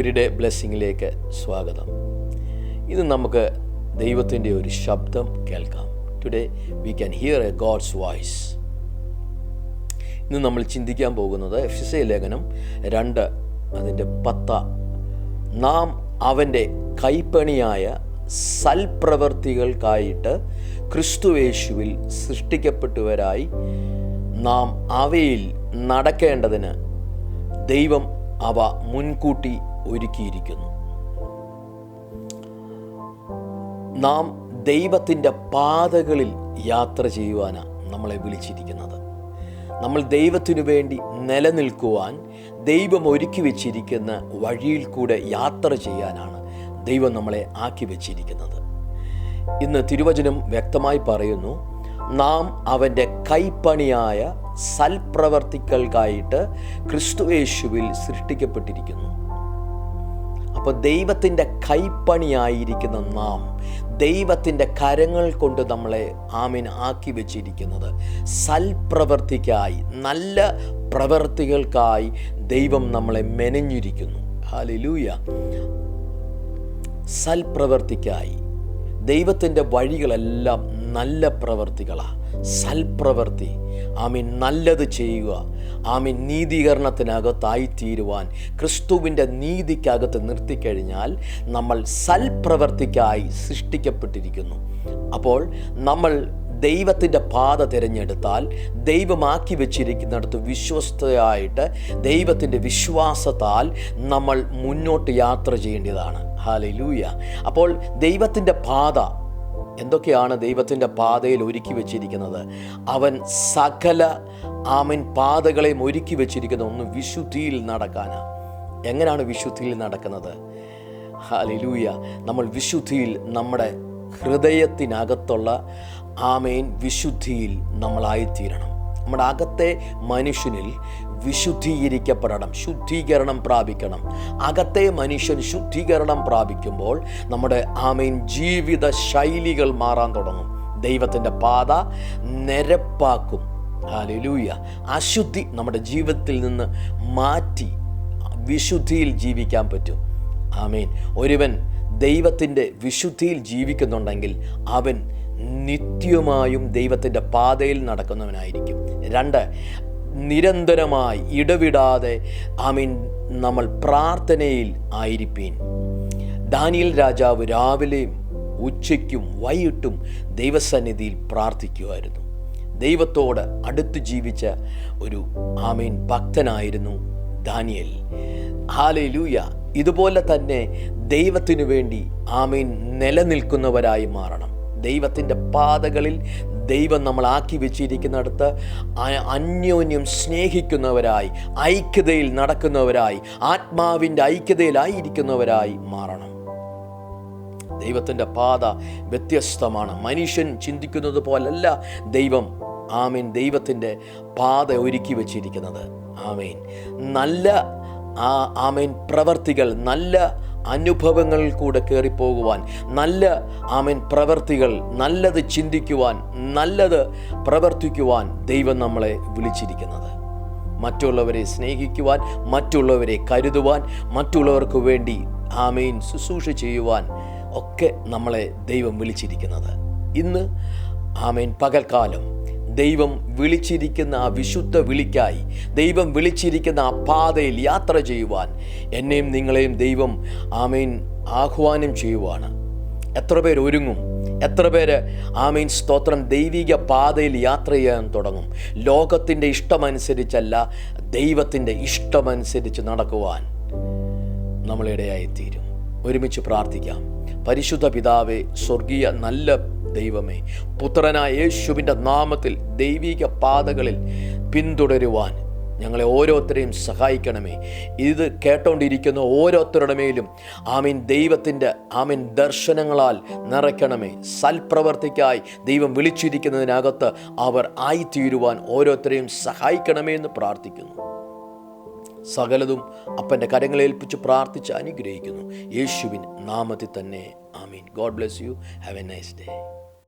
Everyday ബ്ലെസ്സിങ്ങിലേക്ക് സ്വാഗതം. ഇന്ന് നമുക്ക് ദൈവത്തിൻ്റെ ഒരു ശബ്ദം കേൾക്കാം. Today we can hear a God's voice. ഇന്ന് നമ്മൾ ചിന്തിക്കാൻ പോകുന്നത് എഫെസ്യ ലേഖനം 2:10. നാം അവൻ്റെ കൈപ്പണിയായ സൽപ്രവർത്തികൾക്കായിട്ട് ക്രിസ്തുയേശുവിൽ സൃഷ്ടിക്കപ്പെട്ടവരായി നാം അവയിൽ നടക്കേണ്ടതിന് ദൈവം അവ മുൻകൂട്ടി ഒരുക്കിയിരിക്കുന്നു. നാം ദൈവത്തിൻ്റെ പാതകളിൽ യാത്ര ചെയ്യുവാനാണ് നമ്മളെ വിളിച്ചിരിക്കുന്നത്. നമ്മൾ ദൈവത്തിനു വേണ്ടി നിലനിൽക്കുവാൻ ദൈവം ഒരുക്കി വച്ചിരിക്കുന്ന വഴിയിൽ കൂടെ യാത്ര ചെയ്യാനാണ് ദൈവം നമ്മളെ ആക്കി വച്ചിരിക്കുന്നത്. ഇന്ന് തിരുവചനം വ്യക്തമായി പറയുന്നു, നാം അവൻ്റെ കൈപ്പണിയായ സൽപ്രവർത്തികൾക്കായിട്ട് ക്രിസ്തുയേശുവിൽ സൃഷ്ടിക്കപ്പെട്ടിരിക്കുന്നു. അപ്പോൾ ദൈവത്തിൻ്റെ കൈപ്പണിയായിരിക്കുന്ന നാം, ദൈവത്തിൻ്റെ കരങ്ങൾ കൊണ്ട് നമ്മളെ ആക്കി വച്ചിരിക്കുന്നത് സൽപ്രവർത്തിക്കായി, നല്ല പ്രവർത്തികൾക്കായി ദൈവം നമ്മളെ മെനഞ്ഞിരിക്കുന്നു. ഹല്ലേലൂയ. സൽപ്രവർത്തിക്കായി ദൈവത്തിൻ്റെ വഴികളെല്ലാം നല്ല പ്രവർത്തികളാണ്. സൽപ്രവർത്തി, നല്ലത് ചെയ്യുക, നീതീകരണത്തിനകത്തായിത്തീരുവാൻ, ക്രിസ്തുവിൻ്റെ നീതിക്കകത്ത് നിർത്തിക്കഴിഞ്ഞാൽ നമ്മൾ സൽപ്രവർത്തിക്കായി സൃഷ്ടിക്കപ്പെട്ടിരിക്കുന്നു. അപ്പോൾ നമ്മൾ ദൈവത്തിൻ്റെ പാത തിരഞ്ഞെടുത്താൽ ദൈവമാക്കി വെച്ചിരിക്കുന്നിടത്ത് വിശ്വസ്തയായിട്ട് ദൈവത്തിൻ്റെ വിശ്വാസത്താൽ നമ്മൾ മുന്നോട്ട് യാത്ര ചെയ്യേണ്ടതാണ്. ഹല്ലേലൂയ. അപ്പോൾ ദൈവത്തിൻ്റെ പാത എന്തൊക്കെയാണ്? ദൈവത്തിൻ്റെ പാതയിൽ ഒരുക്കി വെച്ചിരിക്കുന്നത്, അവൻ സകല പാതകളെയും ഒരുക്കി വെച്ചിരിക്കുന്നത് ഒന്ന് വിശുദ്ധിയിൽ നടക്കാനാണ്. എങ്ങനെയാണ് വിശുദ്ധിയിൽ നടക്കുന്നത്? ഹല്ലേലൂയ. നമ്മൾ വിശുദ്ധിയിൽ, നമ്മുടെ ഹൃദയത്തിനകത്തുള്ള വിശുദ്ധിയിൽ നമ്മളായിത്തീരണം. നമ്മുടെ അകത്തെ മനുഷ്യനിൽ വിശുദ്ധീകരിക്കപ്പെടണം, ശുദ്ധീകരണം പ്രാപിക്കണം. അകത്തെ മനുഷ്യൻ ശുദ്ധീകരണം പ്രാപിക്കുമ്പോൾ നമ്മുടെ ജീവിത ശൈലികൾ മാറാൻ തുടങ്ങും. ദൈവത്തിൻ്റെ പാത നിരപ്പാക്കും. ഹല്ലേലൂയ. അശുദ്ധി നമ്മുടെ ജീവിതത്തിൽ നിന്ന് മാറ്റി വിശുദ്ധിയിൽ ജീവിക്കാൻ പറ്റും. ഒരുവൻ ദൈവത്തിൻ്റെ വിശുദ്ധിയിൽ ജീവിക്കുന്നുണ്ടെങ്കിൽ അവൻ നിത്യമായും ദൈവത്തിൻ്റെ പാതയിൽ നടക്കുന്നവനായിരിക്കും. 2, നിരന്തരമായി ഇടവിടാതെ നമ്മൾ പ്രാർത്ഥനയിൽ ആയിരിപ്പീൻ. ദാനിയേൽ രാജാവ് രാവിലെയും ഉച്ചയ്ക്കും വൈകിട്ടും ദൈവസന്നിധിയിൽ പ്രാർത്ഥിക്കുമായിരുന്നു. ദൈവത്തോട് അടുത്ത് ജീവിച്ച ഒരു ഭക്തനായിരുന്നു ദാനിയേൽ. ഹല്ലേലൂയ. ഇതുപോലെ തന്നെ ദൈവത്തിനു വേണ്ടി നിലനിൽക്കുന്നവരായി മാറണം. ദൈവത്തിൻ്റെ പാതകളിൽ ദൈവം നമ്മളാക്കി വെച്ചിരിക്കുന്നിടത്ത് അന്യോന്യം സ്നേഹിക്കുന്നവരായി, ഐക്യതയിൽ നടക്കുന്നവരായി, ആത്മാവിൻ്റെ ഐക്യതയിലായിരിക്കുന്നവരായി മാറണം. ദൈവത്തിൻ്റെ പാത വ്യത്യസ്തമാണ്. മനുഷ്യൻ ചിന്തിക്കുന്നത് പോലല്ല ദൈവം ദൈവത്തിൻ്റെ പാത ഒരുക്കി വച്ചിരിക്കുന്നത്. നല്ല പ്രവർത്തികൾ, നല്ല അനുഭവങ്ങളിൽ കൂടെ കയറിപ്പോകുവാൻ, നല്ല പ്രവർത്തികൾ, നല്ലത് ചിന്തിക്കുവാൻ, നല്ലത് പ്രവർത്തിക്കുവാൻ ദൈവം നമ്മളെ വിളിച്ചിരിക്കുന്നത്. മറ്റുള്ളവരെ സ്നേഹിക്കുവാൻ, മറ്റുള്ളവരെ കരുതുവാൻ, മറ്റുള്ളവർക്ക് വേണ്ടി ശുശ്രൂഷ ചെയ്യുവാൻ ഒക്കെ നമ്മളെ ദൈവം വിളിച്ചിരിക്കുന്നത്. ഇന്ന് പകൽക്കാലം ദൈവം വിളിച്ചിരിക്കുന്ന ആ വിശുദ്ധ വിളിക്കായി, ദൈവം വിളിച്ചിരിക്കുന്ന ആ പാതയിൽ യാത്ര ചെയ്യുവാൻ എന്നെയും നിങ്ങളെയും ദൈവം ആഹ്വാനം ചെയ്യുവാണ്. എത്ര പേര് ഒരുങ്ങും? എത്ര പേര് സ്തോത്രം ദൈവിക പാതയിൽ യാത്ര ചെയ്യാൻ തുടങ്ങും? ലോകത്തിൻ്റെ ഇഷ്ടമനുസരിച്ചല്ല, ദൈവത്തിൻ്റെ ഇഷ്ടമനുസരിച്ച് നടക്കുവാൻ നമ്മളിടയായിത്തീരും. ഒരുമിച്ച് പ്രാർത്ഥിക്കാം. പരിശുദ്ധ പിതാവേ, സ്വർഗീയ നല്ല ദൈവമേ, പുത്രനായ യേശുവിൻ്റെ നാമത്തിൽ ദൈവിക പാതകളിൽ പിന്തുടരുവാൻ ഞങ്ങളെ ഓരോരുത്തരെയും സഹായിക്കണമേ. ഇത് കേട്ടോണ്ടിരിക്കുന്ന ഓരോരുത്തരുടെ മേലും ദൈവത്തിൻ്റെ ദർശനങ്ങളാൽ നിറയ്ക്കണമേ. സൽപ്രവർത്തിക്കായി ദൈവം വിളിച്ചിരിക്കുന്നതിനകത്ത് അവർ ആയിത്തീരുവാൻ ഓരോരുത്തരെയും സഹായിക്കണമേ എന്ന് പ്രാർത്ഥിക്കുന്നു. സകലതും അപ്പൻ്റെ കരങ്ങളേൽപ്പിച്ച് പ്രാർത്ഥിച്ച് അനുഗ്രഹിക്കുന്നു. യേശുവിൻ നാമത്തിൽ തന്നെ. ആമീൻ. God bless you. Have a nice day.